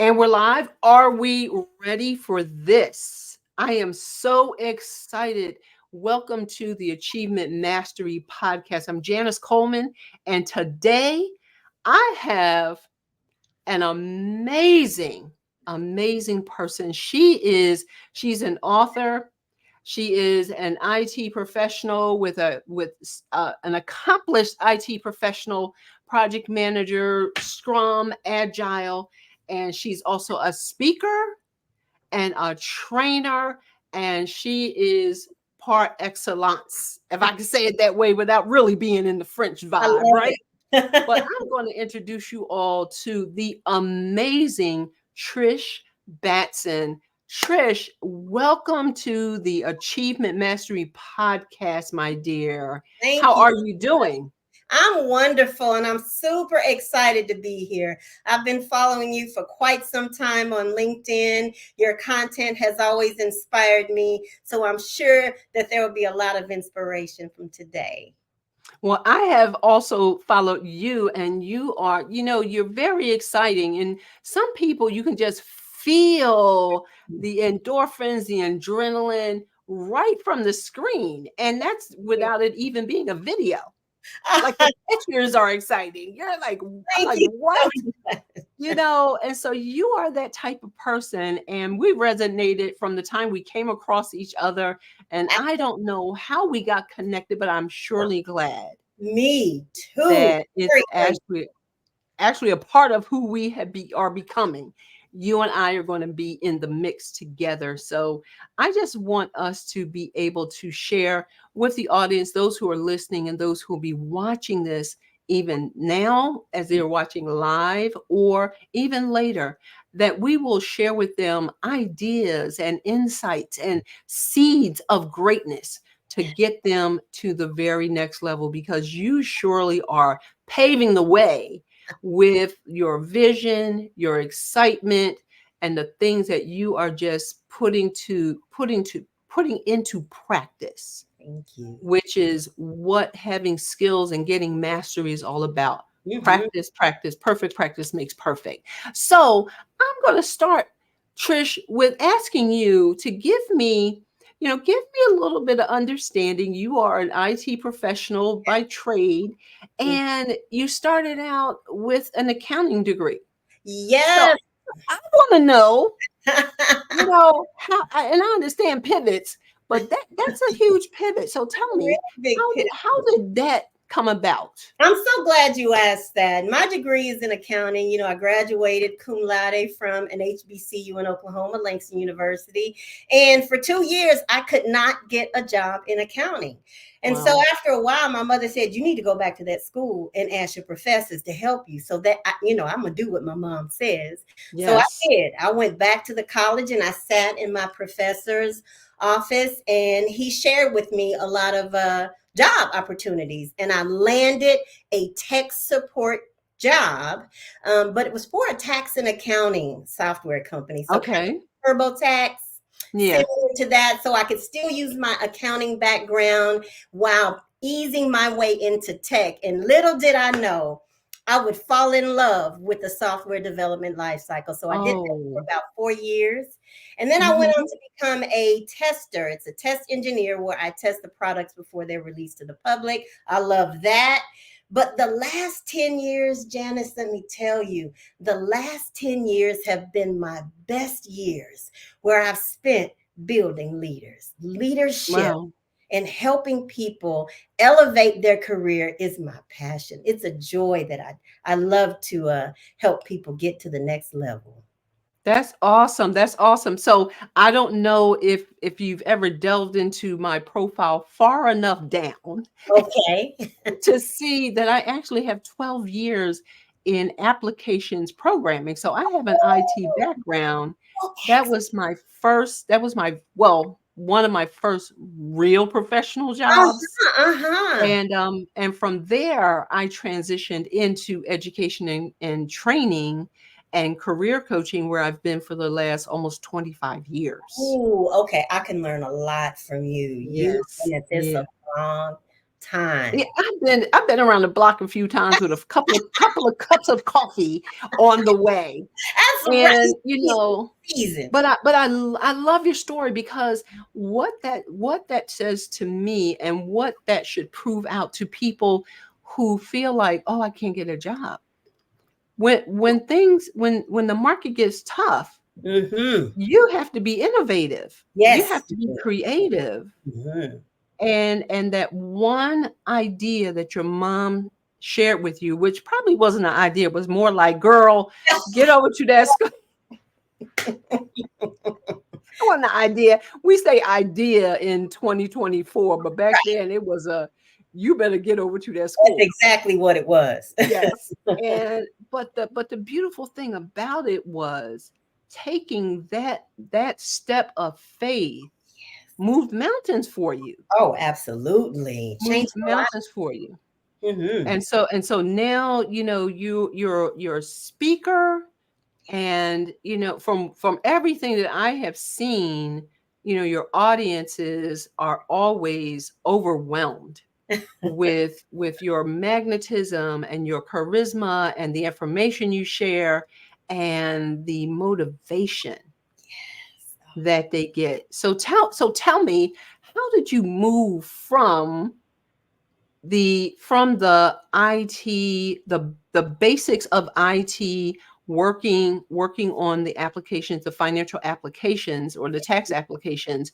And we're live. Are we ready for this? I am so excited. Welcome to the Achievement Mastery Podcast. I'm Janice Coleman, and today I have an amazing person. She's an author. She is an IT professional with an accomplished IT professional, project manager, SCRUM, Agile, and she's also a speaker and a trainer, and she is par excellence, if I can say it that way without really being in the French I vibe, love right? it. But I'm going to introduce you all to the amazing Trish Batson. Trish, welcome to the Achievement Mastery Podcast, my dear. Thank How you. are you doing? I'm wonderful and I'm super excited to be here. I've been following you for quite some time on LinkedIn. Your content has always inspired me. So I'm sure that there will be a lot of inspiration from today. Well, I have also followed you, and you're very exciting. And some people, you can just feel the endorphins, the adrenaline right from the screen. And that's without it even being a video. Like the pictures are exciting. I'm Thank like, you what? so much. And so you are that type of person, and we resonated from the time we came across each other. And I don't know how we got connected, but I'm surely glad Me too. that it's Very grateful. actually a part of who we are becoming. You and I are going to be in the mix together. So I just want us to be able to share with the audience, those who are listening and those who will be watching this even now as they're watching live or even later, that we will share with them ideas and insights and seeds of greatness to get them to the very next level, because you surely are paving the way with your vision, your excitement, and the things that you are just putting into practice, Thank you. which is what having skills and getting mastery is all about. Mhm. Practice, perfect practice makes perfect. So I'm going to start, Trish, with asking you to give me a little bit of understanding. You are an IT professional by trade, and you started out with an accounting degree. So Yes. I want to know, and I understand pivots, but that's a huge pivot. So tell Really me, big how did that come about? I'm so glad you asked that. My degree is in accounting. I graduated cum laude from an HBCU in Oklahoma, Langston University. And for 2 years, I could not get a job in accounting. And so Wow. after a while, my mother said, you need to go back to that school and ask your professors to help you so that, I'm going to do what my mom says. So I Yes. did. I went back to the college and I sat in my professor's office, and he shared with me a lot of job opportunities. And I landed a tech support job, but it was for a tax and accounting software company. So kind Okay. of TurboTax, Yeah. similar to that. So I could still use my accounting background while easing my way into tech. And little did I know, I would fall in love with the software development lifecycle. So I did that for Oh. about 4 years. And then I went on Mhm. to become a tester. It's a test engineer where I test the products before they're released to the public. I love that. But the last 10 years, Janice, let me tell you, the last 10 years have been my best years, where I've spent building leaders. Leadership Wow. and helping people elevate their career is my passion. It's a joy that I love to help people get to the next level. That's awesome. That's awesome. So I don't know if you've ever delved into my profile far enough down Okay. to see that I actually have 12 years in applications programming. So I have an IT background. Oh, One of my first real professional jobs. uh-huh, uh-huh. And from there, I transitioned into education and training and career coaching, where I've been for the last almost 25 years. Oh, okay. I can learn a lot from you. You've Yes. been at this Yeah. a long time. Yeah, I've been around the block a few times with a couple of cups of coffee on the way. That's And right. Season. I love your story, because what that says to me, and what that should prove out to people who feel like, oh, I can't get a job. When the market gets tough, Mm-hmm. you have to be innovative. You Yes. have to be creative. Mm-hmm. And that one idea that your mom shared with you, which probably wasn't an idea, was more like, girl, get over to that school. It wasn't an idea. We say idea in 2024, but back then it was you better get over to that That's school. exactly what it was. Yes. And but the beautiful thing about it was taking that step of faith moved mountains for you. Oh, absolutely. Moved Changed a lot. mountains for you. Mm-hmm. And so now, you're a speaker. And from everything that I have seen, your audiences are always overwhelmed with your magnetism and your charisma and the information you share and the motivation that they get. So tell me, how did you move from the IT, the basics of IT, working on the applications, the financial applications or the tax applications,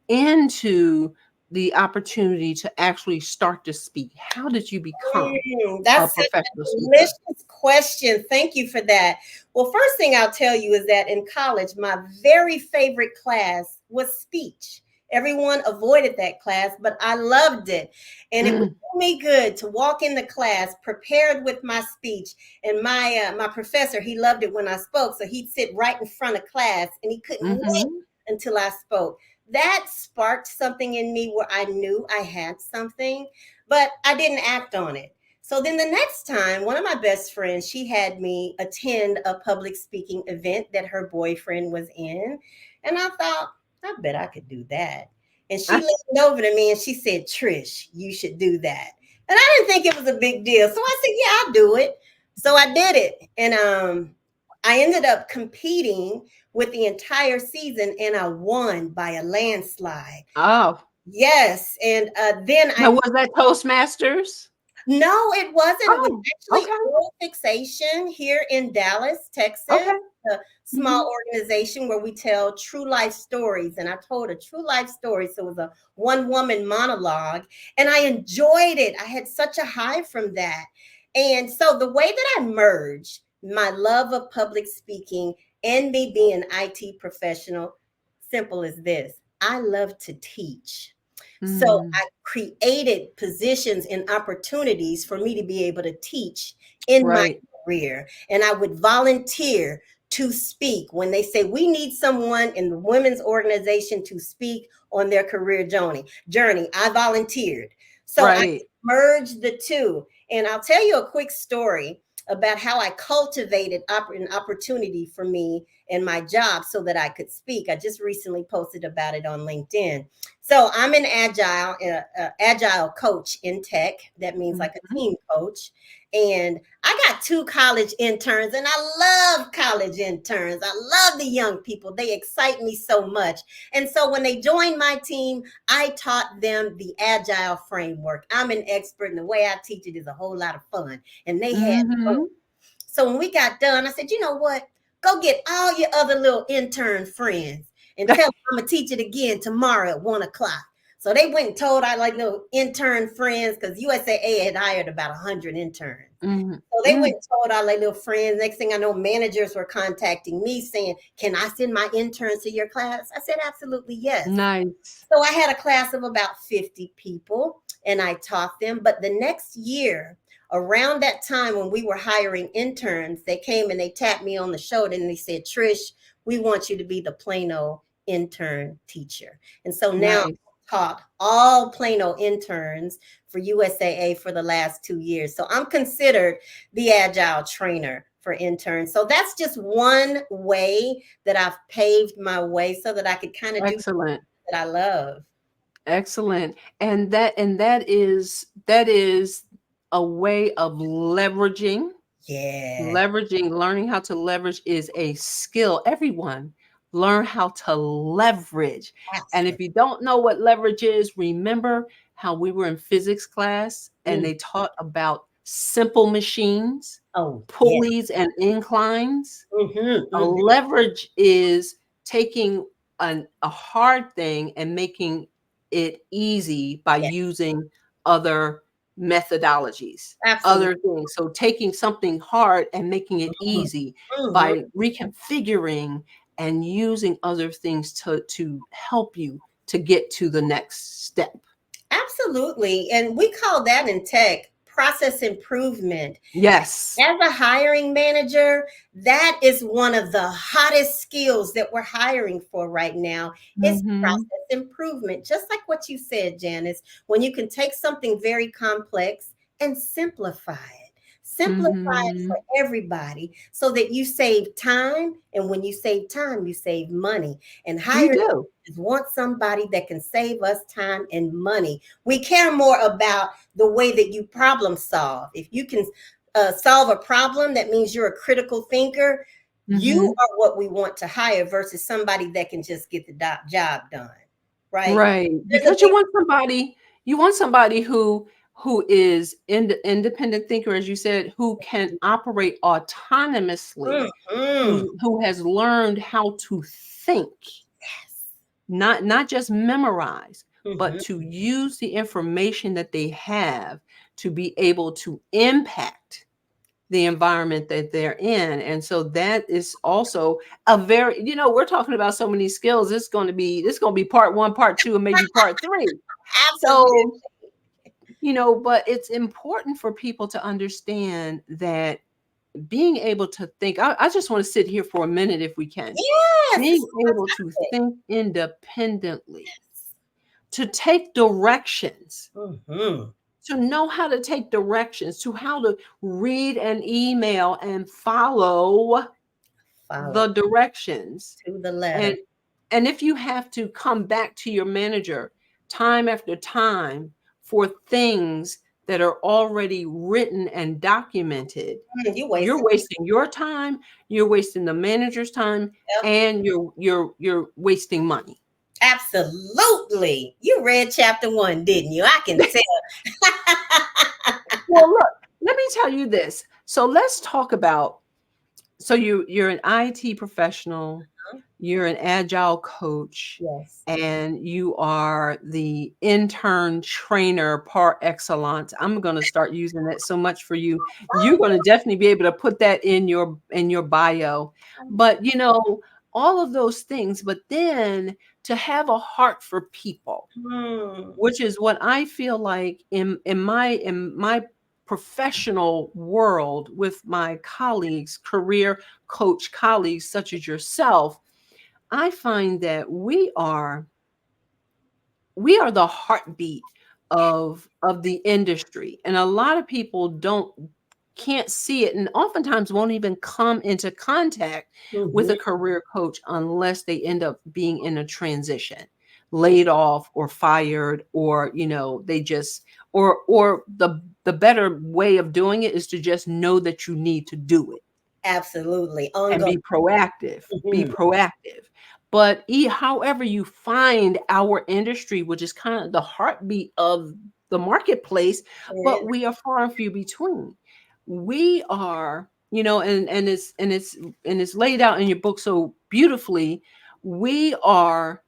into the opportunity to actually start to speak? How did you become a That's such professional a speaker? delicious question. Thank you for that. Well, first thing I'll tell you is that in college, my very favorite class was speech. Everyone avoided that class, but I loved it. And it would Mm, do me good to walk in the class prepared with my speech. And my professor, he loved it when I spoke. So he'd sit right in front of class and he couldn't wait mhm. until I spoke. That sparked something in me where I knew I had something, but I didn't act on it. So then the next time, one of my best friends, she had me attend a public speaking event that her boyfriend was in. And I thought, I bet I could do that. And she leaned over to me and she said, Trish, you should do that. And I didn't think it was a big deal. So I said, yeah, I'll do it. So I did it. And I ended up competing with the entire season and I won by a landslide. Oh, Yes. And then now I was that Toastmasters? No, it wasn't. It was Oh, actually okay, Oral Fixation here in Dallas, Texas, okay. a Mhm. small organization where we tell true life stories. And I told a true life story. So it was a one woman monologue, and I enjoyed it. I had such a high from that. And so the way that I merged my love of public speaking and me being an IT professional, simple as this: I love to teach. So Mm, I created positions and opportunities for me to be able to teach in my right. career. And I would volunteer to speak when they say we need someone in the women's organization to speak on their career journey. I volunteered. So I Right. merged the two. And I'll tell you a quick story about how I cultivated an opportunity for me in my job so that I could speak. I just recently posted about it on LinkedIn. So I'm an agile coach in tech. That means like a Mhm. team coach. And I got two college interns, and I love college interns. I love the young people. They excite me so much. And so when they joined my team, I taught them the agile framework. I'm an expert, and the way I teach it is a whole lot of fun. And they had fun. Mhm. So when we got done, I said, you know what? Go get all your other little intern friends and tell them I'm gonna teach it again tomorrow at 1 o'clock. So they went and told our like little intern friends because USAA had hired about 100 interns. Mhm. So they went Mm. and told our like little friends. Next thing I know, managers were contacting me saying, "Can I send my interns to your class?" I said, "Absolutely, yes." Nice. So I had a class of about 50 people and I taught them. But the next year, around that time when we were hiring interns, they came and they tapped me on the shoulder and they said, Trish, we want you to be the Plano intern teacher. And so now Nice. I've taught all Plano interns for USAA for the last 2 years. So I'm considered the agile trainer for interns. So that's just one way that I've paved my way so that I could kind of do Excellent. that I love. Excellent. And that is a way of Yeah, leveraging. Learning how to leverage is a skill. Everyone learn how to leverage. And if absolutely. you don't know what leverage is, remember how we were in physics class and Mm. they taught about simple machines, Oh, yeah. pulleys and inclines. Mm-hmm, A mm-hmm. leverage is taking a hard thing and making it easy by Yeah, using other methodologies, absolutely. other things. So taking something hard and making it Mm-hmm, easy mm-hmm. by reconfiguring and using other things to help you to get to the next step. Absolutely. And we call that in tech process improvement. Yes. As a hiring manager, that is one of the hottest skills that we're hiring for right now is Hmm. process improvement. Just like what you said, Janice, when you can take something very complex and simplify it. Simplify it Hmm. for everybody so that you save time. And when you save time, you save money. And You hiring do. managers want somebody that can save us time and money. We care more about the way that you problem solve. If you can solve a problem, that means you're a critical thinker. You Hmm. are what we want to hire versus somebody that can just get the job done, right? Right, There's a because big. you want somebody who is independent thinker, as you said, who can operate autonomously, Mhm. who has learned how to think, Yes. not just memorize, but Mhm. to use the information that they have to be able to impact the environment that they're in. And so that is also a very, we're talking about so many skills. This going to be part one, part two, and maybe part three. Absolutely. So, but it's important for people to understand that being able to think, I just want to sit here for a minute if we can. Yes, this Being is able to fantastic. think independently, to take directions, Mhm. to know how to take directions, to how to read an email and follow Follow the directions. to the And letter. and if you have to come back to your manager time after time for things that are already written and documented, You you're wasted. wasting your time, you're wasting the manager's time, Yep. and you're wasting money. Absolutely. You read chapter one, didn't you? I can tell. Well, look, let me tell you this. So let's talk about, so you're an IT professional, you're an agile coach, Yes. and you are the intern trainer par excellence. I'm going to start using that so much for you. You're going to definitely be able to put that in your bio. But all of those things, but then to have a heart for people, Hmm. which is what I feel like in my professional world with my colleagues, career coach colleagues such as yourself. I find that we are the heartbeat of the industry, and a lot of people can't see it, and oftentimes won't even come into contact with Mhm. a career coach unless they end up being in a transition, laid off or fired, or they just, or the better way of doing it is to just know that you need to do it Absolutely. and Ongoing. be proactive. Be Mhm. proactive. But however you find our industry, which is kind of the heartbeat of the marketplace, It but is. we are far and few between. We are, and it's laid out in your book so beautifully. We are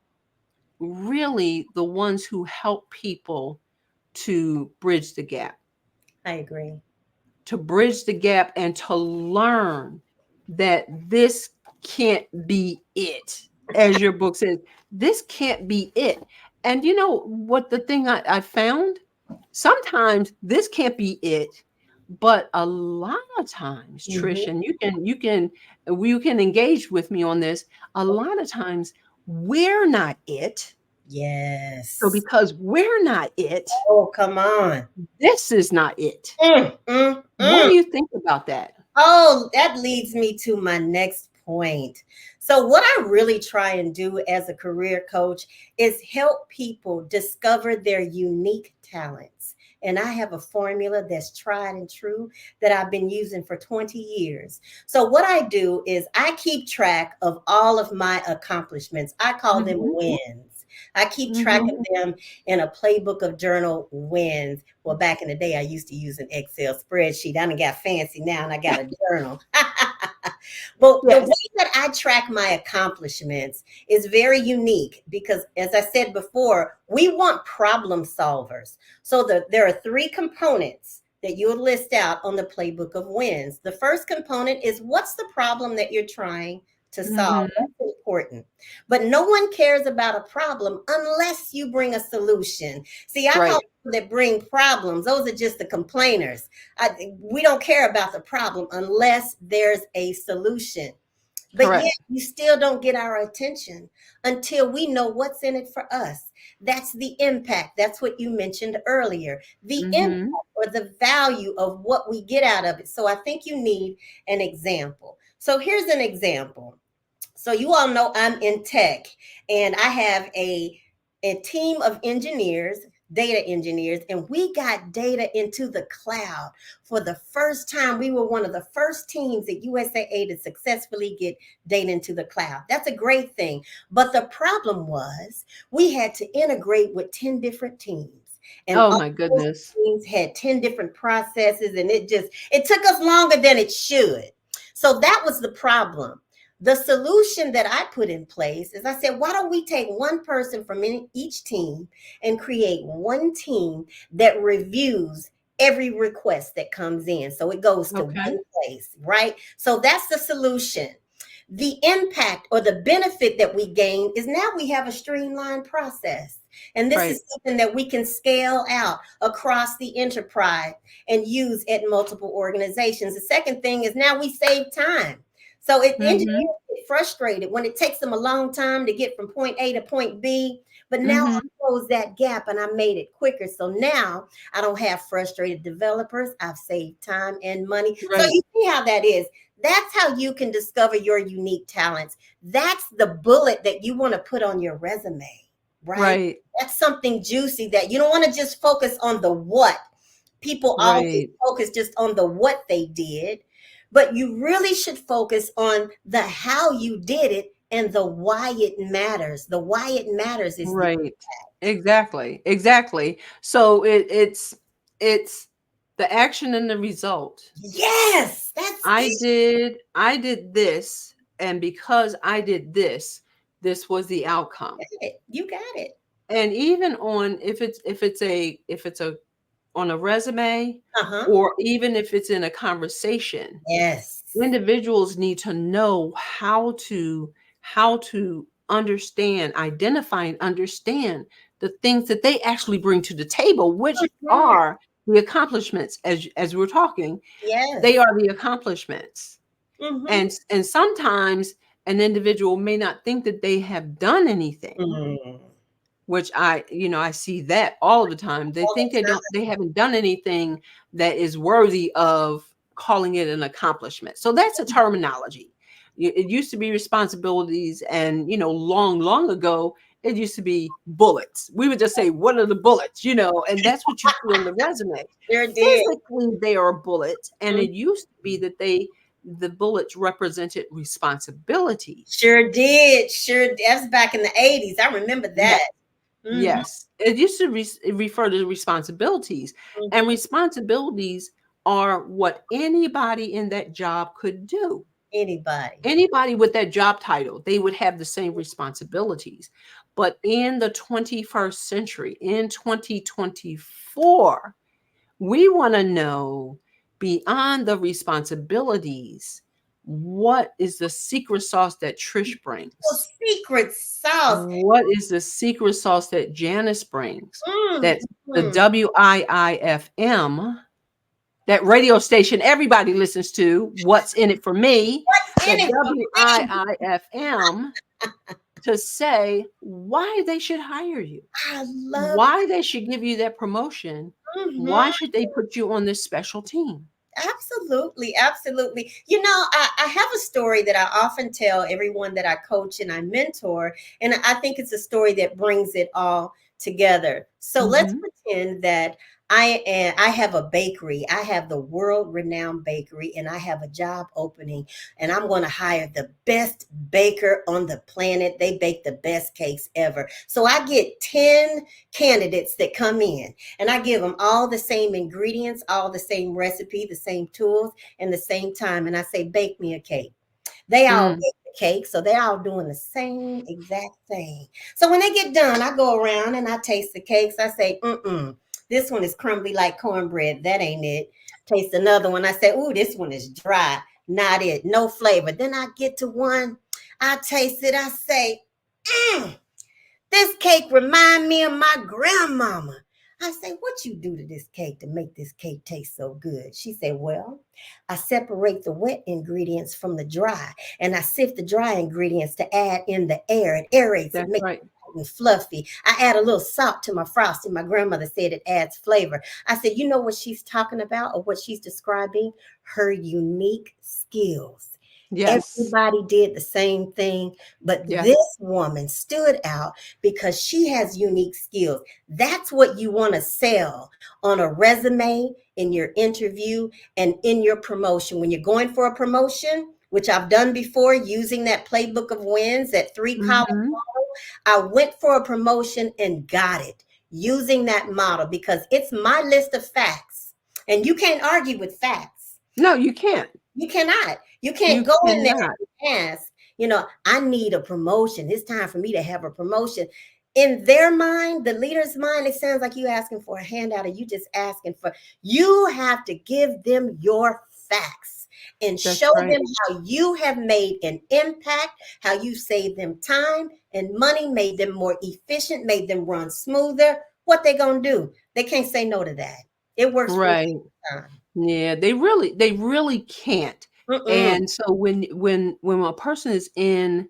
really the ones who help people to bridge the gap, I agree. and to learn that this can't be it. As your book says, this can't be it. And you know what, the thing I found? Sometimes this can't be it, but a lot of times, Mhm. Trish, and you can engage with me on this. A lot of times we're not it. So Yes. because we're not it, Oh, come on. this is not it. Mm, mm, What mm. do you think about that? Oh, that leads me to my next point. So, what I really try and do as a career coach is help people discover their unique talents. And I have a formula that's tried and true that I've been using for 20 years. So, what I do is I keep track of all of my accomplishments. I call them Mhm. wins. I keep track of Mhm. them in a playbook of journal wins. Well, back in the day, I used to use an Excel spreadsheet. I done got fancy now and I got a journal. But the way Yes. that I track my accomplishments is very unique because, as I said before, we want problem solvers. So there are three components that you'll list out on the playbook of wins. The first component is what's the problem that you're trying to solve? Mhm. That's important. But no one cares about a problem unless you bring a solution. See, I call Right. people that bring problems, those are just the complainers. We don't care about the problem unless there's a solution. But yet, Correct. you still don't get our attention until we know what's in it for us. That's the impact. That's what you mentioned earlier. The impact Mhm. or the value of what we get out of it. So I think you need an example. So here's an example. So you all know I'm in tech and I have a team of engineers, data engineers, and we got data into the cloud for the first time. We were one of the first teams at USAA to successfully get data into the cloud. That's a great thing. But the problem was we had to integrate with 10 different teams. And Oh all my those goodness. teams had 10 different processes, and it took us longer than it should. So that was the problem. The solution that I put in place is I said, why don't we take one person from each team and create one team that reviews every request that comes in? So it goes to Okay. one place, right? So that's the solution. The impact or the benefit that we gain is now we have a streamlined process. And this Right. is something that we can scale out across the enterprise and use at multiple organizations. The second thing is now we save time. So it engineers Mhm. get frustrated when it takes them a long time to get from point A to point B. But now I Mhm. closed that gap and I made it quicker. So now I don't have frustrated developers. I've saved time and money. So Right. you see how that is. That's how you can discover your unique talents. That's the bullet that you want to put on your resume, right? Right. That's something juicy that you don't want to just focus on the what. People always Right. focus just on the what they did, but you really should focus on the how you did it and the why it matters. The why it matters is the Right. Exactly. Exactly. So it's the action and the result. yes, that's it. I did this, and because I did this, this was the outcome. You got it. And even on if it's a on a resume, Uh-huh. or even if it's in a conversation, Yes. individuals need to know how to understand, identify and understand the things that they actually bring to the table, which Mhm. are the accomplishments. As we're talking, they Yes. are the accomplishments. Mm-hmm. And sometimes an individual may not think that they have done anything, Mm. which I see that all the time. They All think the time. they haven't done anything that is worthy of calling it an accomplishment. So that's a terminology. It used to be responsibilities, and long ago it used to be bullets. We would just say, what are the bullets, and that's what you put on the resume. Sure did. Physically they are bullets, and Mm. it used to be that the bullets represented responsibilities. Sure did. Sure. That's back in the 80s. I remember Yeah. that. Mm-hmm. Yes, it used to refer to responsibilities, and Mm-hmm. responsibilities are what anybody in that job could do. Anybody. Anybody with that job title, they would have the same responsibilities. But in the 21st century, in 2024, we want to know, beyond the responsibilities, what is the secret sauce that Trish Oh, brings? secret sauce. What is the secret sauce that Janice brings? That the Mm-hmm. WIIFM, that radio station everybody listens to, What's in It for Me, What's in that it for me? WIIFM, to say why they should hire you, I love why they should give you that promotion, it. Mm-hmm. why should they put you on this special team? Absolutely, absolutely. You know, I have a story that I often tell everyone that I coach and I mentor, and I think it's a story that brings it all together. So let's Hmm. pretend that I have a bakery. I have the world renowned bakery, and I have a job opening, and I'm going to hire the best baker on the planet. They bake the best cakes ever. So I get 10 candidates that come in, and I give them all the same ingredients, all the same recipe, the same tools, and the same time. And I say, bake me a cake. They all Mm. bake the cake, so they're all doing the same exact thing. So when they get done, I go around and I taste the cakes. I say, this one is crumbly like cornbread. That ain't it. Taste another one. I say, ooh, this one is dry. Not it. No flavor. Then I get to one. I taste it. I say, mm, this cake remind me of my grandmama. I say, what you do to this cake to make this cake taste so good? She said, well, I separate the wet ingredients from the dry, and I sift the dry ingredients to add in the air. It aerates, it That's makes right. it fluffy. I add a little salt to my frosting. My grandmother said it adds flavor. I said, you know what she's talking about or what she's describing? Her unique skills. Yes. Everybody did the same thing, but Yes. this woman stood out because she has unique skills. That's what you want to sell on a resume, in your interview, and in your promotion. When you're going for a promotion, which I've done before using that playbook of wins, that 3 column Hmm. model, I went for a promotion and got it using that model because it's my list of facts. And you can't argue with facts. No, you can't. You cannot. You can't You go in there cannot. and ask, I need a promotion. It's time for me to have a promotion. In their mind, the leader's mind, it sounds like you asking for a handout or you just asking for, you have to give them your facts and That's show right. them how you have made an impact, how you saved them time and money, made them more efficient, made them run smoother. What they gonna do? They can't say no to that. It works for Right. them. Yeah, they really can't. Mm-mm. And so when a person is in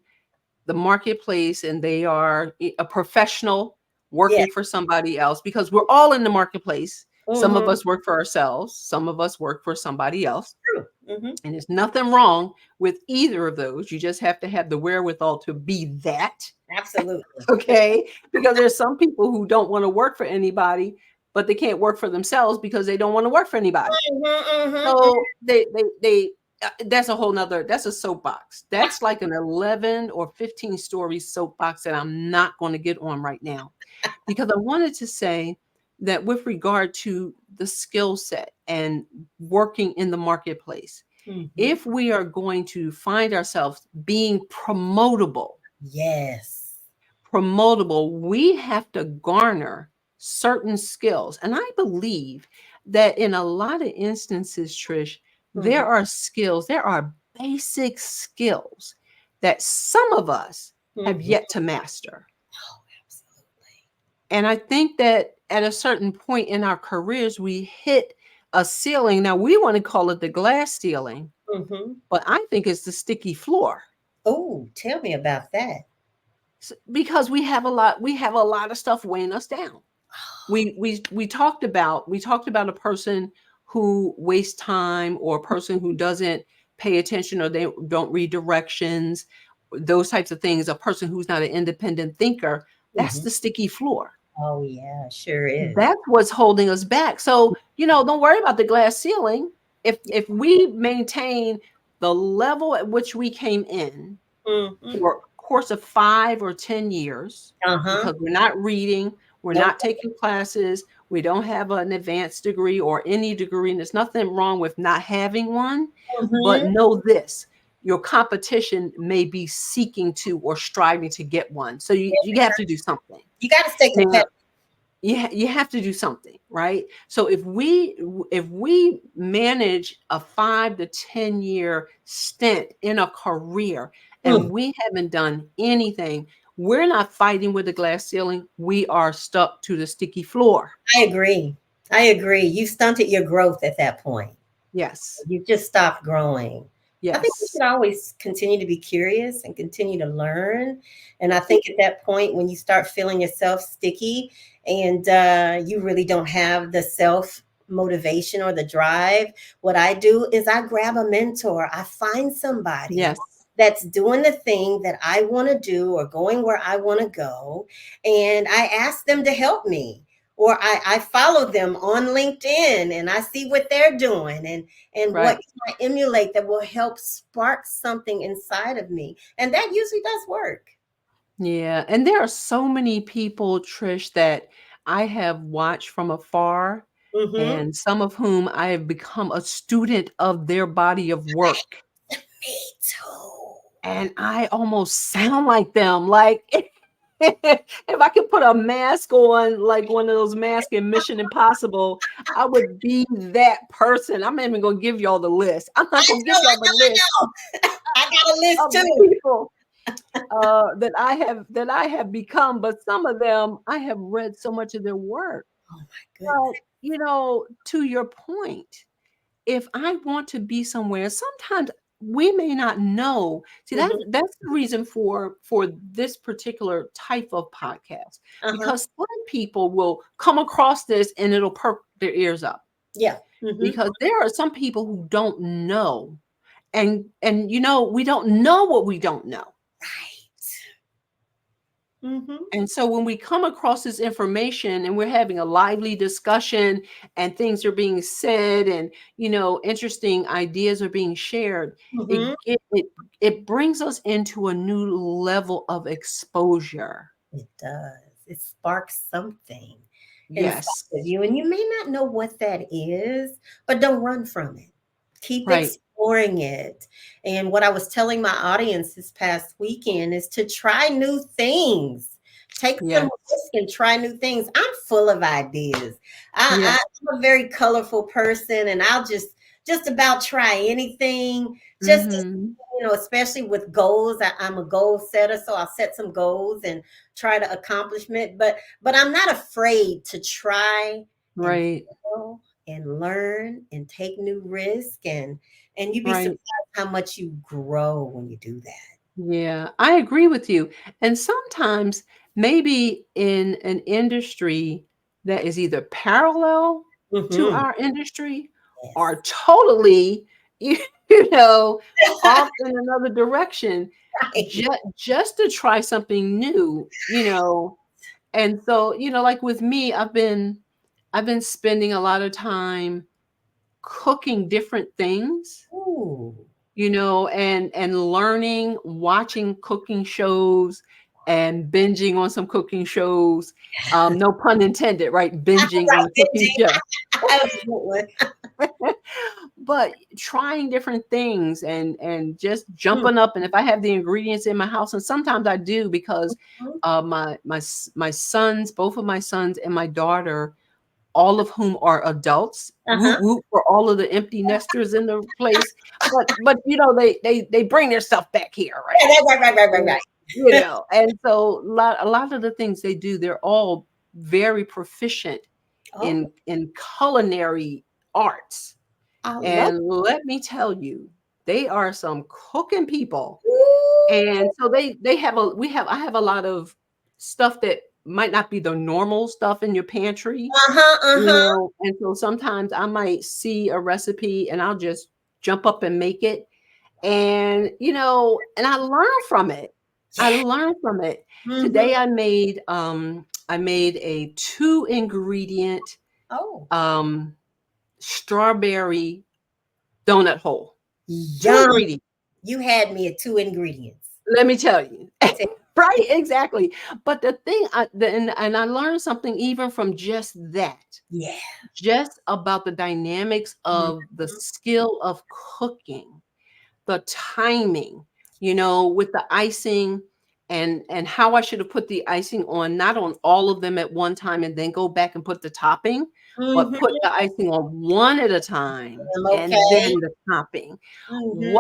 the marketplace and they are a professional Yeah. working for somebody else, because we're all in the marketplace. Some of Mm-hmm. us work for ourselves, some of us work for somebody else. True. Mm-hmm. And there's nothing wrong with either of those. You just have to have the wherewithal to be that. Absolutely. Okay. Because there's some people who don't want to work for anybody, but they can't work for themselves because they don't want to work for anybody. Mhm, mhm. So they that's a whole nother, that's a soapbox. That's like an 11 or 15 story soapbox that I'm not going to get on right now, because I wanted to say that with regard to the skill set and working in the marketplace, Mhm. if we are going to find ourselves being Yes. we have to garner certain skills. And I believe that in a lot of instances, Trish, there Mhm, are skills, there are basic skills that some of us have mhm. yet to master. Oh, absolutely. And I think that at a certain point in our careers, we hit a ceiling. Now, we want to call it the glass ceiling, Mhm. but I think it's the sticky floor. Oh, tell me about that. Because we have a lot of stuff weighing us down. We talked about a person who wastes time, or a person who doesn't pay attention, or they don't read directions, those types of things, a person who's not an independent thinker. That's Mhm. the sticky floor. Oh, yeah, sure is. That's what's holding us back. So, don't worry about the glass ceiling. If we maintain the level at which we came in Mhm. for a course of 5 or 10 years, Uh-huh. because we're not reading, we're Nope. not taking classes, we don't have an advanced degree or any degree, and there's nothing wrong with not having one. But Mhm. know this, your competition may be seeking to or striving to get one. So you have to do something. You got to stay Now, competitive. you have to do something, right? So if we manage a 5 to 10 year stint in a career Mm, and we haven't done anything, we're not fighting with the glass ceiling. We are stuck to the sticky floor. I agree. I agree. You stunted your growth at that point. Yes. You just stopped growing. I think we Yes. should always continue to be curious and continue to learn. And I think at that point, when you start feeling yourself sticky and you really don't have the self motivation or the drive, what I do is I grab a mentor. I find somebody Yes. that's doing the thing that I want to do or going where I want to go. And I ask them to help me. Or I follow them on LinkedIn and I see what they're doing and what Right. can I emulate that will help spark something inside of me. And that usually does work. Yeah. And there are so many people, Trish, that I have watched from afar, Mm-hmm. and some of whom I have become a student of their body of work. Me too. And I almost sound like them. Like, if I could put a mask on, like one of those masks in Mission Impossible, I would be that person. I'm not even gonna give y'all the list. I'm not gonna give y'all the list I got a list of the too. people that I have become, but some of them I have read so much of their work. Oh my But goodness. to your point, if I want to be somewhere, sometimes we may not know. See, Mm-hmm. that's the reason for this particular type of podcast, Uh-huh. because some people will come across this and it'll perk their ears up, Yeah. Mm-hmm. because there are some people who don't know, and we don't know what we don't know. Right. Mm-hmm. And so when we come across this information and we're having a lively discussion and things are being said, and interesting ideas are being shared, Mm-hmm. it brings us into a new level of exposure. It does. It sparks something inside Yes. of you. And you may not know what that is, but don't run from it. Keep Right. exploring it. And what I was telling my audience this past weekend is to try new things. Take some Yes. risk and try new things. I'm full of ideas. Yes. I'm a very colorful person, and I'll just about try anything. Just to, Hmm. especially with goals. I'm a goal setter, so I'll set some goals and try to accomplishment. But I'm not afraid to try and Right. fail and learn and take new risk, and you'd be Right. surprised how much you grow when you do that. Yeah, I agree with you. And sometimes maybe in an industry that is either parallel to Mm-hmm. our industry Yes. or totally, you know, off in another direction, Right. just to try something new. And so, like with me, I've been spending a lot of time cooking different things, Ooh. and learning, watching cooking shows and binging on some cooking shows. No pun intended, right? Binging on Right. a cooking show. That was a good one. But trying different things and just Mhm. jumping up. And if I have the ingredients in my house, and sometimes I do, because my sons, both of my sons and my daughter, all of whom are adults. Uh-huh. Whoop whoop for all of the empty nesters in the place. But they bring their stuff back here, right? Yeah, right. And, and so a lot of the things they do, they're all very proficient Oh, in culinary arts. I love And let me tell you, they are some cooking people. it. And so they have a we have I have a lot of stuff that might not be the normal stuff in your pantry, Uh-huh, uh-huh. and so sometimes I might see a recipe and I'll just jump up and make it. And I learn from it. I Yeah. learn from it. Mm-hmm. Today I made a 2 ingredient Oh, um strawberry donut hole. Two yum. ingredients. You had me at two ingredients. Let me tell you. Say, Right, exactly. But the thing and I learned something even from just that. yeah. Just about the dynamics Mhm. of the skill of cooking, the timing, with the icing, and how I should have put the icing on, not on all of them at one time and then go back and put the topping, but Mhm. put the icing on one at a time and Okay. then the topping. Mhm.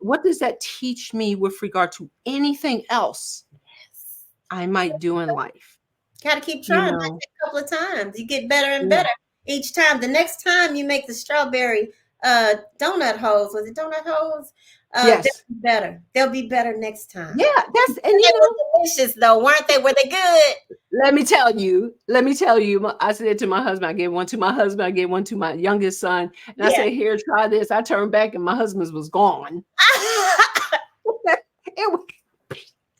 What does that teach me with regard to anything else Yes. I might do in life? Gotta keep You trying. Might know? take a couple of times. You get better and Yeah. better each time. The next time you make the strawberry donut holes, was it donut holes? They'll Yes. be better. They'll be better next time. Yeah, that's and They were delicious though, weren't they? Were they good? let me tell you, I said to my husband, I gave one to my husband, I gave one to my youngest son, and I Yeah. said, here, try this. I turned back and my husband's was gone. It was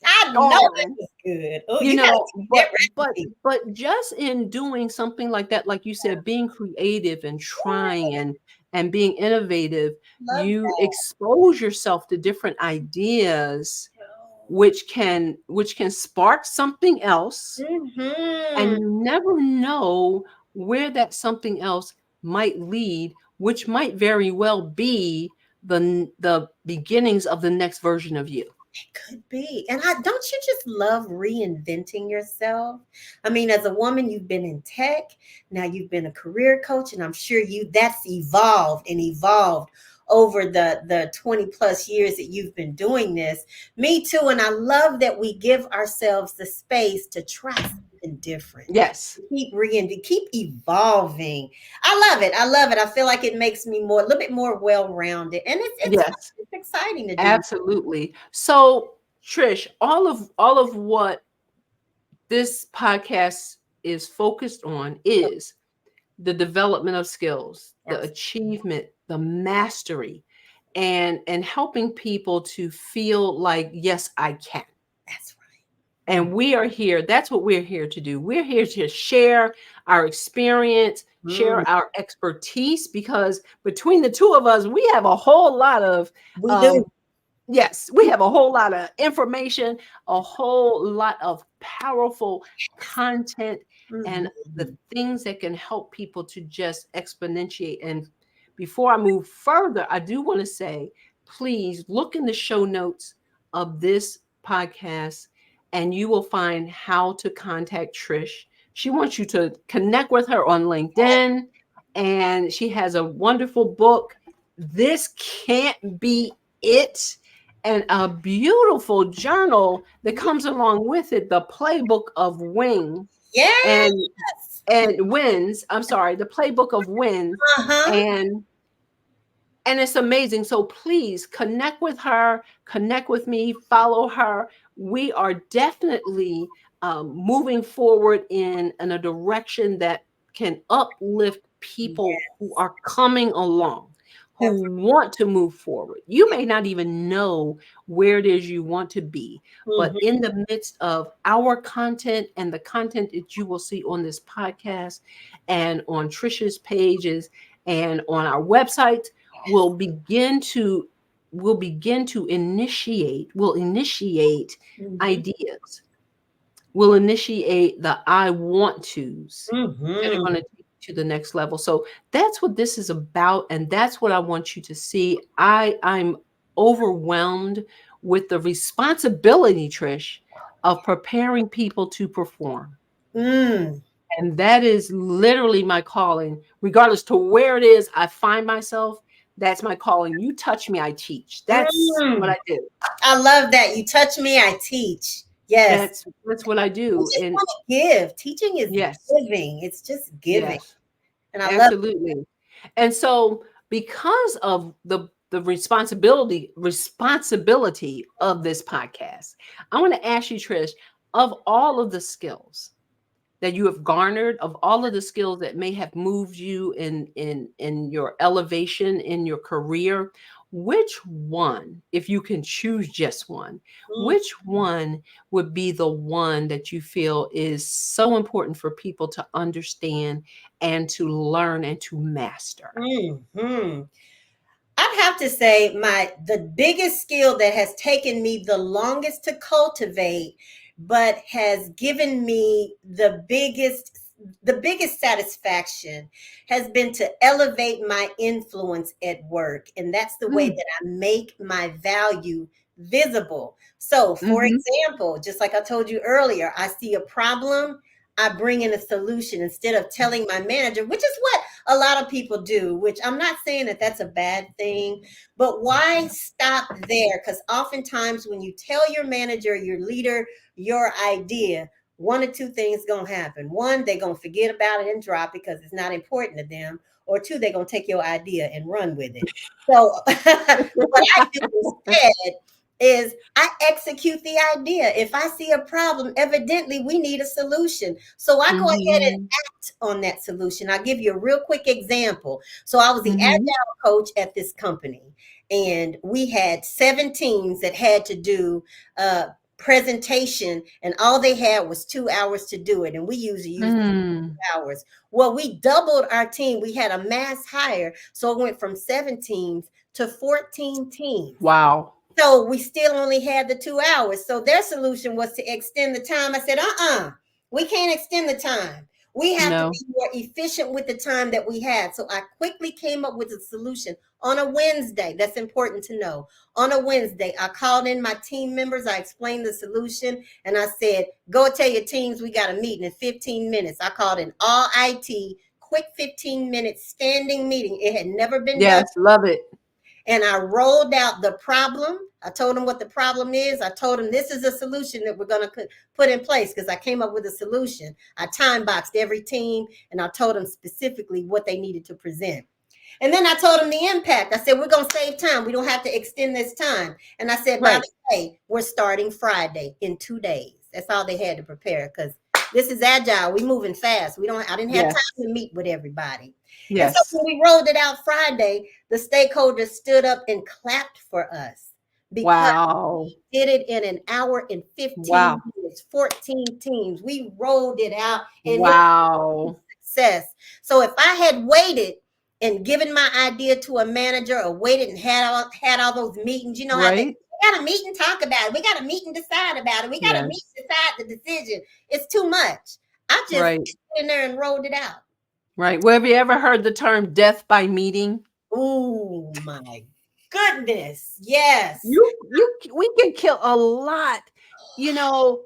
I know it gone. was good. Oh, You you gotta know, take but that but recipe. but just in doing something like that, like you said, being creative and trying and being innovative, Love you expose yourself to different ideas that. which can spark something else, and Mm-hmm. you never know where that something else might lead, which might very well be the beginnings of the next version of you. Could be. And I don't you just love reinventing yourself? I mean, as a woman, you've been in tech, now you've been a career coach, and I'm sure you that's evolved and evolved over the 20 plus years that you've been doing this. Me too. And I love that we give ourselves the space to try something different. Yes. Keep keep evolving. I love it. I love it. I feel like it makes me more a little bit more well-rounded. And Yes. it's exciting to do. Absolutely. So, Trish, all of what this podcast is focused on is the development of skills, the Absolutely. achievement, the mastery, and helping people to feel like, yes, I can. That's right. And we are here. That's what we're here to do. We're here to share our experience, Mm, share our expertise, because between the two of us, we have a whole lot of we do. um, yes, we have a whole lot of information, a whole lot of powerful content, and the Mhm. things that can help people to just exponentiate. And before I move further, I do want to say, please look in the show notes of this podcast and you will find how to contact Trish. She wants you to connect with her on LinkedIn, and she has a wonderful book. This can't be it, and a beautiful journal that comes along with it, the playbook of wing Yes. and wins. I'm sorry, the playbook of wins, Uh-huh. and it's amazing. So please connect with her, connect with me, follow her. We are definitely moving forward in a direction that can uplift people who Yes. are coming along, That's who want to move forward. You may not even know where it is you want to be, right. but in the midst of our content and the content that you will see on this podcast and on Trisha's pages and on our website, will begin to will initiate Mm-hmm. ideas, will initiate the I want tos that are Mm-hmm. going to take you to the next level. So that's what this is about, and that's what I want you to see. I'm overwhelmed with the responsibility, Trish, of preparing people to perform. Mm. And that is literally my calling, regardless to where it is I find myself. That's my calling. You touch me, I teach. That's what I Mm. do. I love that. You touch me, I teach. Yes. That's what I We do. just And want to give. Teaching is yes, giving. It's just giving. yes, And I love absolutely. And so, because of the responsibility of this podcast, I want to ask you, Trish, of all of the skills that you have garnered, of all of the skills that may have moved you in your elevation in your career, which one, if you can choose just one, mm, which one would be the one that you feel is so important for people to understand and to learn and to master? mm-hmm. I'd have to say the biggest skill that has taken me the longest to cultivate, but has given me the biggest satisfaction has been to elevate my influence at work. And that's the way Mm, that I make my value visible. So, for mhm. example, just like I told you earlier, I see a problem, I bring in a solution instead of telling my manager, which is what a lot of people do, which I'm not saying that that's a bad thing, but why stop there? Because oftentimes when you tell your manager, your leader, your idea, one or two things gonna happen. One, they're gonna forget about it and drop it because it's not important to them. Or two, they're gonna take your idea and run with it. So what I do instead is I execute the idea. If I see a problem, evidently we need a solution. So I go ahead and Mhm. act on that solution. I'll give you a real quick example. So I was the Mhm. agile coach at this company, and we had 7 teams that had to do a presentation, and all they had was 2 hours to do it. And we usually use Mm. hours. Well, we doubled our team. We had a mass hire. So it went from 7 teams to 14 teams. Wow. So we still only had the 2 hours. So their solution was to extend the time. I said, we can't extend the time. We have to No. be more efficient with the time that we had. So I quickly came up with a solution on a Wednesday. That's important to know. On a Wednesday, I called in my team members. I explained the solution and I said, go tell your teams we got a meeting in 15 minutes. I called in all IT, quick 15-minute standing meeting. It had never been done, Yes, love it. and I rolled out the problem. I told them what the problem is. I told them this is a solution that we're going to put in place because I came up with a solution. I time boxed every team and I told them specifically what they needed to present. And then I told them the impact. I said, we're going to save time. We don't have to extend this time. And I said, by Right. the way, we're starting Friday in 2 days. That's all they had to prepare because this is agile. We moving fast. I didn't have Yes. time to meet with everybody. And so Yes. when we rolled it out Friday, the stakeholders stood up and clapped for us because Wow. we did it in an hour and Wow. 15 minutes, 14 teams. We rolled it out and it was Wow. a success. So if I had waited and given my idea to a manager or waited and had all those meetings, you know how Right. we got to meet and talk about it. We got to meet and decide about it. We got to meet Yes. and decide the decision. It's too much. I just Right. went in there and rolled it out. Right. Well, have you ever heard the term death by meeting? Oh my goodness. Yes. We can kill a lot. You know,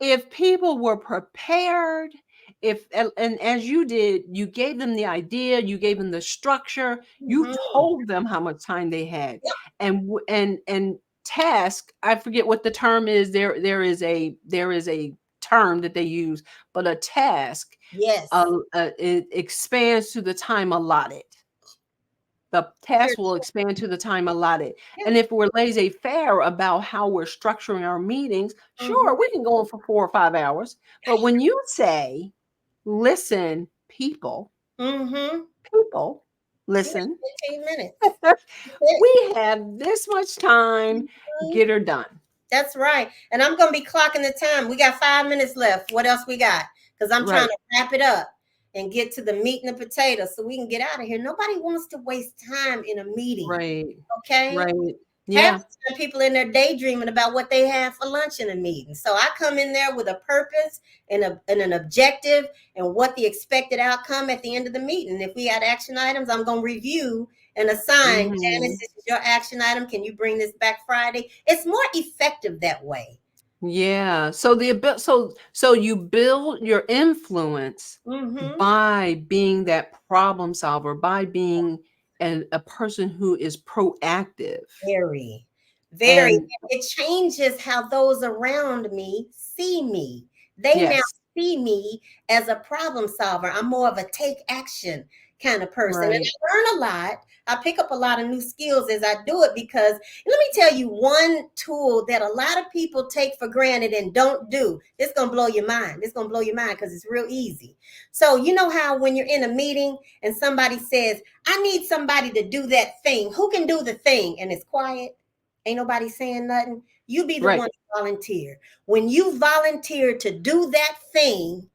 if people were prepared, if and as you did, you gave them the idea, you gave them the structure, you Mhm. told them how much time they had, Yep. and task. I forget what the term is. There is a term that they use, but a task, Yes. it expands to the time allotted. The Very task will true. expand to the time allotted. Yeah. And if we're laissez-faire about how we're structuring our meetings, Mhm. sure, we can go on for 4 or 5 hours. But when you say, listen, Mhm. people, Yeah, listen, 15 minutes. That's it. we have this much time, Mhm. get her done. That's right. And I'm gonna be clocking the time. We got 5 minutes left. What else we got? Because I'm trying Right, to wrap it up and get to the meat and the potatoes so we can get out of here. Nobody wants to waste time in a meeting. right, Okay. right. Half Yeah, the time people in there daydreaming about what they have for lunch in a meeting. So I come in there with a purpose and an objective and what the expected outcome at the end of the meeting. If we had action items, I'm going to review and assign, Janice, mhm. this is your action item. Can you bring this back Friday? It's more effective that way. Yeah. So you build your influence Mm-hmm. by being that problem solver, by being a person who is proactive. Very, very. And It changes how those around me see me. They now yes, see me as a problem solver. I'm more of a take action kind of person. And right, I learn a lot. I pick up a lot of new skills as I do it because let me tell you one tool that a lot of people take for granted and don't do. It's going to blow your mind. It's going to blow your mind because it's real easy. So, you know how when you're in a meeting and somebody says, I need somebody to do that thing. Who can do the thing? And it's quiet. Ain't nobody saying nothing. You be the right, one to volunteer. When you volunteer to do that thing,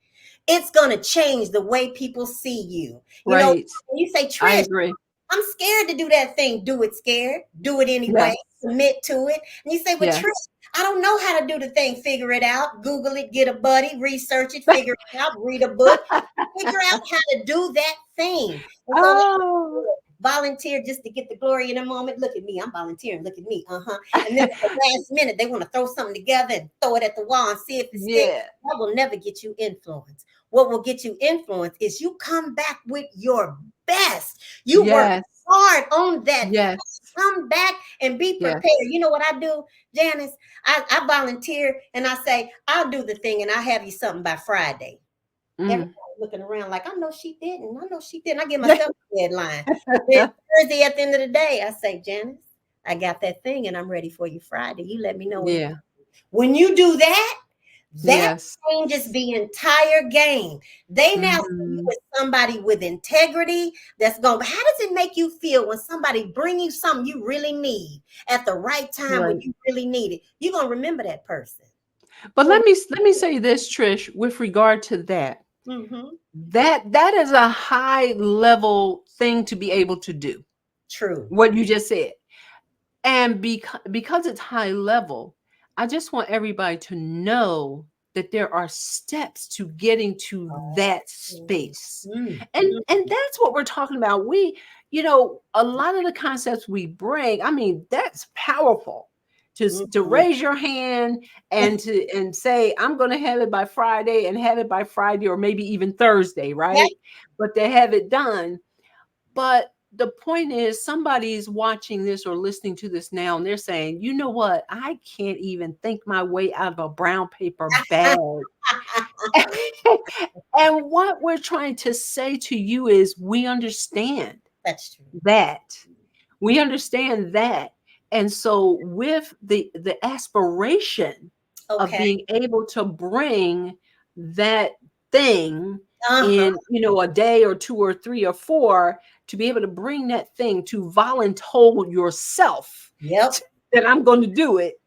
it's going to change the way people see you. You know, right. when you say, I Trish, agree. I'm scared to do that thing. Do it scared. Do it anyway. Yes, Submit to it. And you say, but yes. Trish, I don't know how to do the thing. Figure it out. Google it. Get a buddy. Research it. Figure it out. Read a book. Figure out how to do that thing. And so Oh, volunteer just to get the glory in a moment. Look at me, I'm volunteering. Look at me, And then at the last minute, they want to throw something together and throw it at the wall and see if it sticks. yeah. That will never get you influence. What will get you influence is you come back with your best. You work Yes, hard on that. yes, Come back and be yes. prepared. You know what I do, Janice? I volunteer and I say, I'll do the thing and I'll have you something by Friday. Mm. Everybody looking around like, I know she didn't. I know she didn't. I give myself a deadline. Then Thursday at the end of the day, I say, Janice, I got that thing and I'm ready for you Friday. You let me know Yeah. when you do that, that Yes. changes the entire game. They now see you Mhm. as somebody with integrity that's going, how does it make you feel when somebody bring you something you really need at the right time when Right. you really need it? You're going to remember that person. But let me say this, Trish, with regard to that. Mm-hmm. That is a high level thing to be able to do. True. What you just said. And because it's high level, I just want everybody to know that there are steps to getting to that space. And that's what we're talking about. A lot of the concepts we bring, I mean, that's powerful. To Mm-hmm. raise your hand and say, I'm going to have it by Friday, and have it by Friday or maybe even Thursday, Yeah. right? But to have it done. But the point is, somebody's watching this or listening to this now, and they're saying, you know what? I can't even think my way out of a brown paper bag. And what we're trying to say to you is, we understand That's true. that. We understand that. And so with the aspiration of Okay. being able to bring that thing Uh-huh. in, a day or two or three or four, to be able to bring that thing, to volunteer yourself Yep. that I'm going to do it,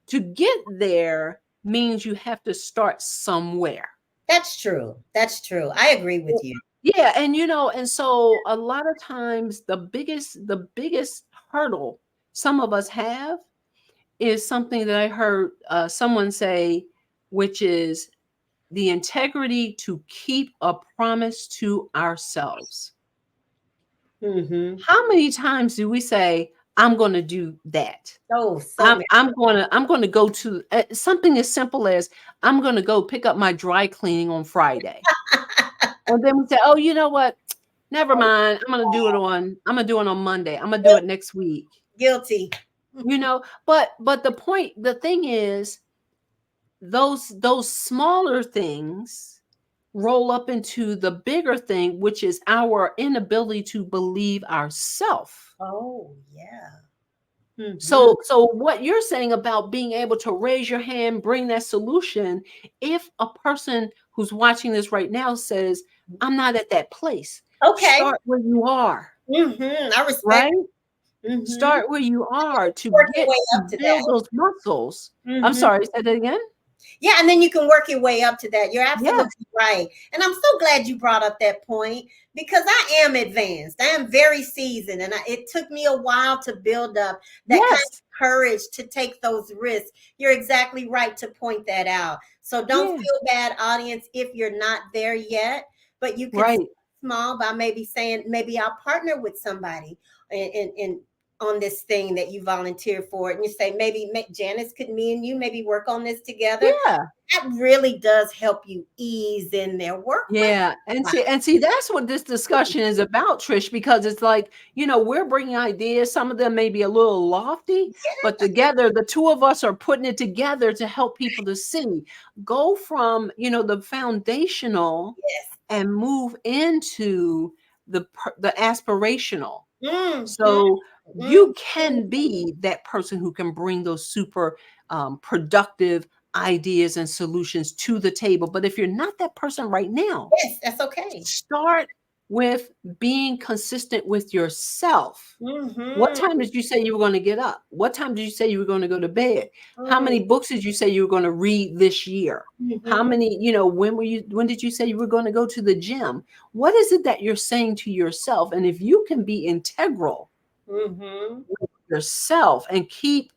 to get there means you have to start somewhere. That's true. That's true. I agree with you. Yeah, and so a lot of times the biggest hurdle some of us have is something that I heard someone say, which is the integrity to keep a promise to ourselves. Mm-hmm. How many times do we say, I'm going to do that? Oh, so I'm many. I'm going to go to something as simple as, I'm going to go pick up my dry cleaning on Friday. And then we say, oh, you know what? Never mind. I'm gonna do it on Monday. I'm gonna do it next week. Guilty. But the thing is, those smaller things roll up into the bigger thing, which is our inability to believe ourselves. Oh, yeah. Mm-hmm. So what you're saying about being able to raise your hand, bring that solution, if a person who's watching this right now says, I'm not at that place, Okay. start where you are, Mm-hmm. I respect. right? Mm-hmm. Start where you are to Work your get way to up to build that. those muscles. I'm Mm-hmm. sorry, say that again. Yeah, and then you can work your way up to that. You're Yes, absolutely right. And I'm so glad you brought up that point because I am advanced. I am very seasoned, and it took me a while to build up that kind yes, of courage to take those risks. You're exactly right to point that out. So don't yeah, feel bad, audience, if you're not there yet, but you can start right, small by maybe saying, maybe I'll partner with somebody in on this thing that you volunteer for. And you say, maybe Janice, could me and you maybe work on this together? yeah. That really does help you ease in their workplace. Yeah, and see, that's what this discussion is about, Trish, because it's like, we're bringing ideas. Some of them may be a little lofty, but together, the two of us are putting it together to help people to see, go from, the foundational Yes. and move into the aspirational. Mm-hmm. So you Mm-hmm. can be that person who can bring those super productive ideas and solutions to the table. But if you're not that person right now, Yes, that's okay. start with being consistent with yourself. What Mm-hmm. time did you say you were going to get up? What time did you say you were going to go to bed? How Mm-hmm. many books did you say you were going to read this year? How Mm-hmm. many, when did you say you were going to go to the gym? What is it that you're saying to yourself? And if you can be integral Mm-hmm. with yourself and keep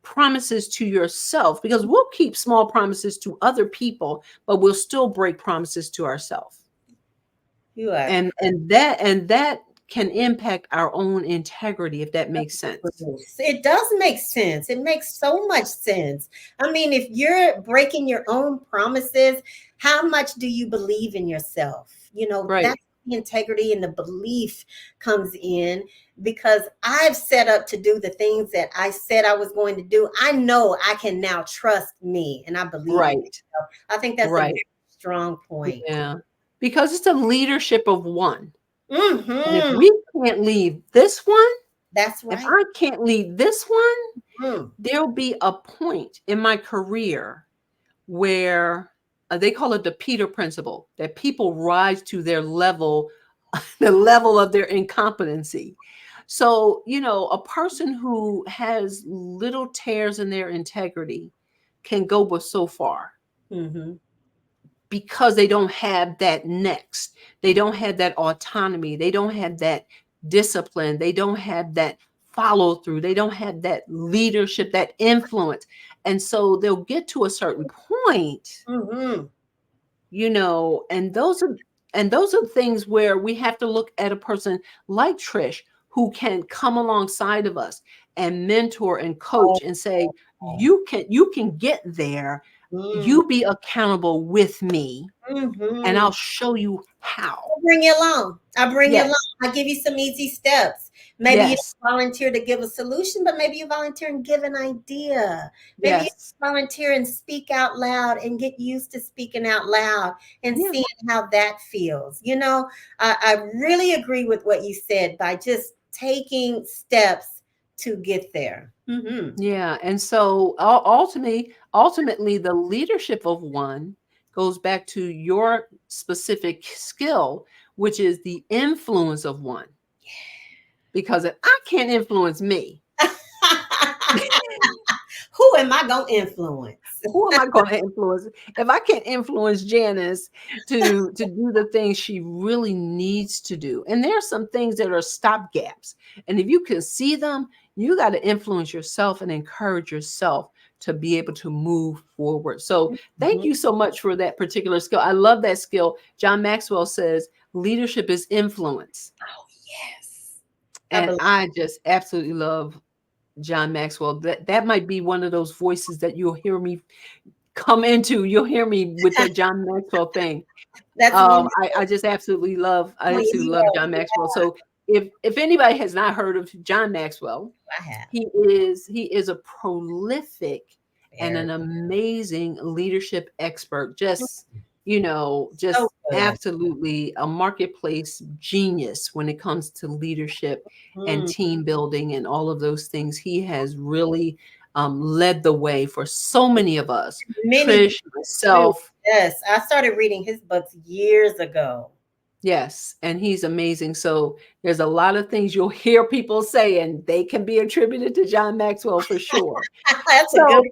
promises to yourself, because we'll keep small promises to other people, but we'll still break promises to ourselves. You are. And that can impact our own integrity, if that makes sense. It does make sense. It makes so much sense. I mean, if you're breaking your own promises, how much do you believe in yourself? Right. That's the integrity and the belief comes in because I've set up to do the things that I said I was going to do. I know I can now trust me and I believe in Right. myself. I think that's a Right. very strong point. Yeah. Because it's a leadership of one. And if Mm-hmm. we can't leave this one, That's If right. I can't lead this one, Mm. there'll be a point in my career where they call it the Peter principle, that people rise to their level, the level of their incompetency. So, a person who has little tears in their integrity can go but so far Mm-hmm. because they don't have that next. They don't have that autonomy. They don't have that discipline. They don't have that follow through. They don't have that leadership, that influence. And so they'll get to a certain point, Mm-hmm. and those are things where we have to look at a person like Trish, who can come alongside of us and mentor and Oh. coach and say, you can get there. Mm. You be accountable with me, and Mm-hmm. I'll show you how. I'll bring you along. I'll bring you along. Yes, I'll give you some easy steps. Maybe you yes, don't volunteer to give a solution, but maybe you volunteer and give an idea. Maybe you yes, volunteer and speak out loud and get used to speaking out loud and yeah. seeing how that feels. I really agree with what you said by just taking steps to get there. Mm-hmm. Yeah, and so ultimately, the leadership of one goes back to your specific skill, which is the influence of one. Because if I can't influence me, Who am I going to influence? who am I going to influence? If I can't influence Janice to do the things she really needs to do, and there are some things that are stopgaps, and if you can see them, you got to influence yourself and encourage yourself to be able to move forward. So, thank Mhm. you so much for that particular skill. I love that skill. John Maxwell says leadership is influence, Oh, yes. I and believe. I just absolutely love John Maxwell. That might be one of those voices that you'll hear me come into. You'll hear me with that John Maxwell thing. That's I just absolutely love. I one of your absolutely love heroes. John Maxwell. So if anybody has not heard of John Maxwell, I have. he is a prolific and Very an amazing leadership expert. so Just good. absolutely a marketplace genius when it comes to leadership and Mm. team building and all of those things. He has really led the way for so many of us. Many Trish, people too. myself, Yes, I started reading his books years ago. yes, and he's amazing. So there's a lot of things you'll hear people say, and they can be attributed to John Maxwell for sure. That's a good. So,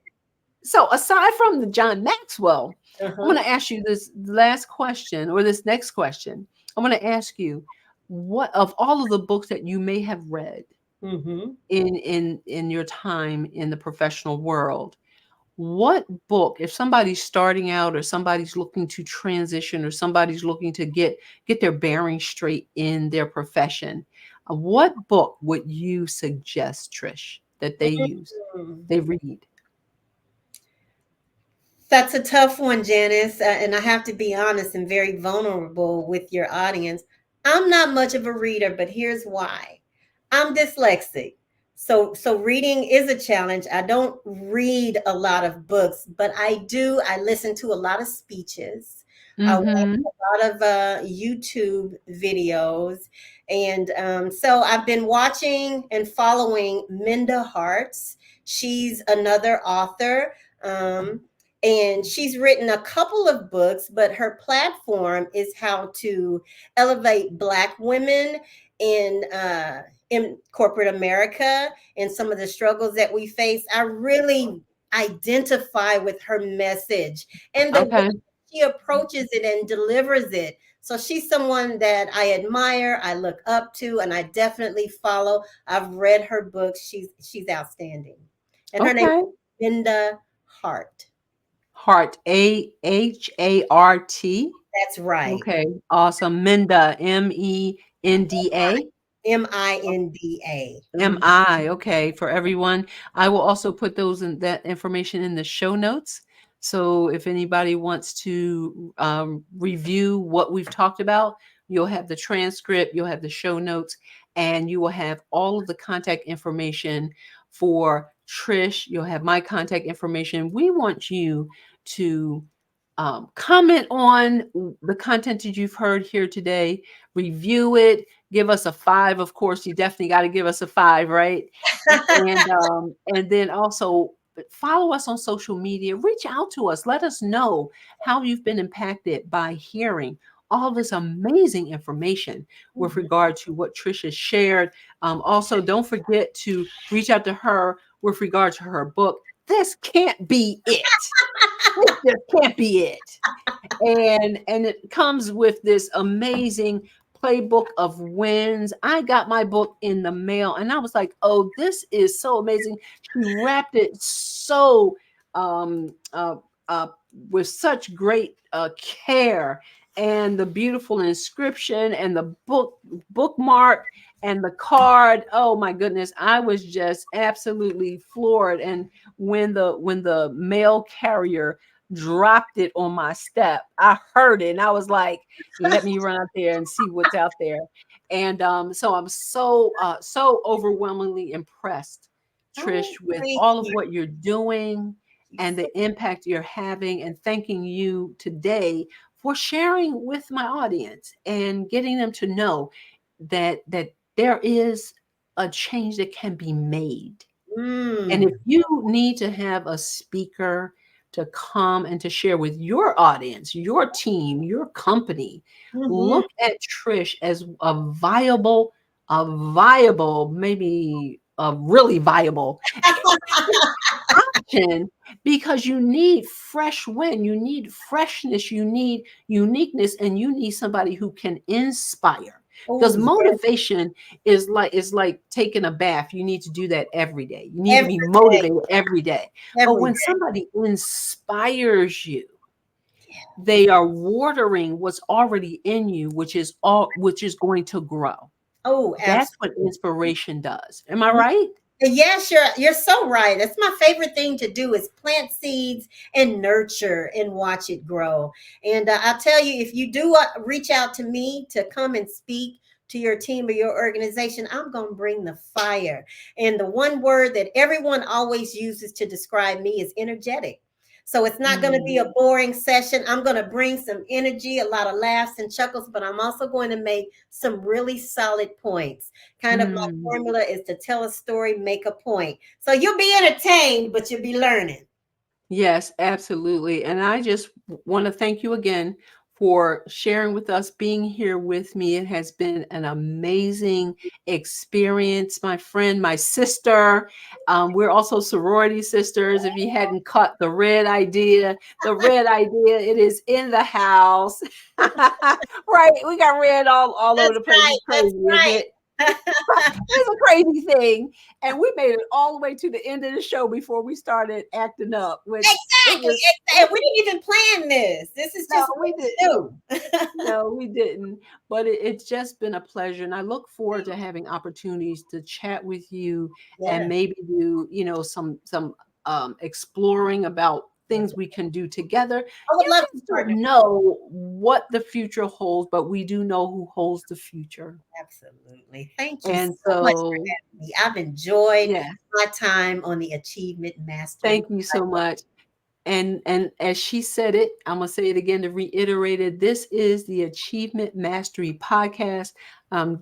so aside from the John Maxwell, I'm Uh-huh. going to ask you this last question or this next question. I'm going to ask you, what of all of the books that you may have read Mm-hmm. in your time in the professional world, what book, if somebody's starting out or somebody's looking to transition or somebody's looking to get their bearings straight in their profession, what book would you suggest, Trish, that Mm. they read? That's a tough one, Janice. And I have to be honest and very vulnerable with your audience. I'm not much of a reader, but here's why. I'm dyslexic. So reading is a challenge. I don't read a lot of books, but I listen to a lot of speeches. I watch Mm-hmm. a lot of YouTube videos. And so I've been watching and following Minda Harts. She's another author. And she's written a couple of books, but her platform is how to elevate Black women in corporate America and some of the struggles that we face. I really identify with her message and the way Okay. she approaches it and delivers it. So she's someone that I admire, I look up to, and I definitely follow. I've read her books. She's outstanding. And her name Okay. is Linda Hart. Hart, Hart. That's right. Okay. Awesome. Minda, Menda. Minda. Mhm. MI, okay, for everyone. I will also put that information in the show notes. So if anybody wants to review what we've talked about, you'll have the transcript, you'll have the show notes, and you will have all of the contact information for Trish. You'll have my contact information. We want you to comment on the content that you've heard here today, review it, give us a 5. Of course, you definitely got to give us a 5, right? And then also follow us on social media, reach out to us, let us know how you've been impacted by hearing all this amazing information with Mhm. regard to what Trisha shared. Also, don't forget to reach out to her with regard to her book. This can't be it. This just can't be it. And it comes with this amazing playbook of wins. I got my book in the mail and I was like, oh, this is so amazing. She wrapped it so um uh, uh with such great care, and the beautiful inscription and the bookmark and the card. Oh my goodness, I was just absolutely floored. And when the mail carrier dropped it on my step, I heard it and I was like, let me run out there and see what's out there. And so I'm so overwhelmingly impressed, Trish, Oh, with thank all of you. what you're doing You and so the impact you're having, and thanking you today for sharing with my audience and getting them to know that there is a change that can be made. And if mm. you need to have a speaker to come and to share with your audience, your team, your company, Mhm. look at Trish as a viable, maybe a really viable option, because you need fresh wind, you need freshness, you need uniqueness, and you need somebody who can inspire. Oh, Because yes, motivation is like taking a bath. You need to do that every day. You need to every be day, motivated every day. But every when day. somebody inspires you, they are watering what's already in you, which is going to grow. Oh, That's what absolutely. inspiration does. Am I right? Yes, you're so right. That's my favorite thing to do is plant seeds and nurture and watch it grow. And I'll tell you, if you do reach out to me to come and speak to your team or your organization, I'm going to bring the fire. And the one word that everyone always uses to describe me is energetic. So it's not going to be Mm, a boring session. I'm going to bring some energy, a lot of laughs and chuckles, but I'm also going to make some really solid points. Kind of my mm. formula is to tell a story, make a point. So you'll be entertained, but you'll be learning. Yes, absolutely. And I just want to thank you again for sharing with us, being here with me. It has been an amazing experience, my friend, my sister. We're also sorority sisters. If you hadn't caught the red idea, it is in the house. Right. We got red all over That's the place. right. It's That's crazy, isn't right. it? It's a crazy thing. And we made it all the way to the end of the show before we started acting up, which it Exactly. was, Exactly. We didn't even plan this. This is no, just we what didn't. we do. No, we didn't. But it's just been a pleasure. And I look forward to having opportunities to chat with you and Yeah. maybe do, some exploring about things we can do together. I would You love to just partner. don't know what the future holds, but we do know who holds the future. Absolutely. Thank you And so much for so, having me. I've enjoyed yeah, my time on the Achievement Mastery. thank you so much. And as she said it, I'm gonna say it again to reiterate it. This is the Achievement Mastery Podcast,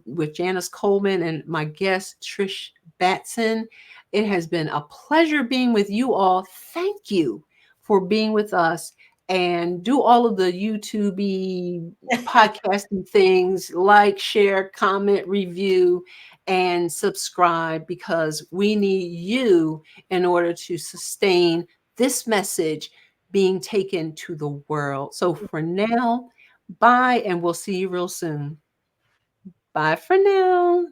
with Janice Coleman and my guest Trish Batson. It has been a pleasure being with you all. Thank you for being with us, and do all of the YouTube podcasting things, like, share, comment, review, and subscribe, because we need you in order to sustain this message being taken to the world. So for now, bye, and we'll see you real soon. Bye for now.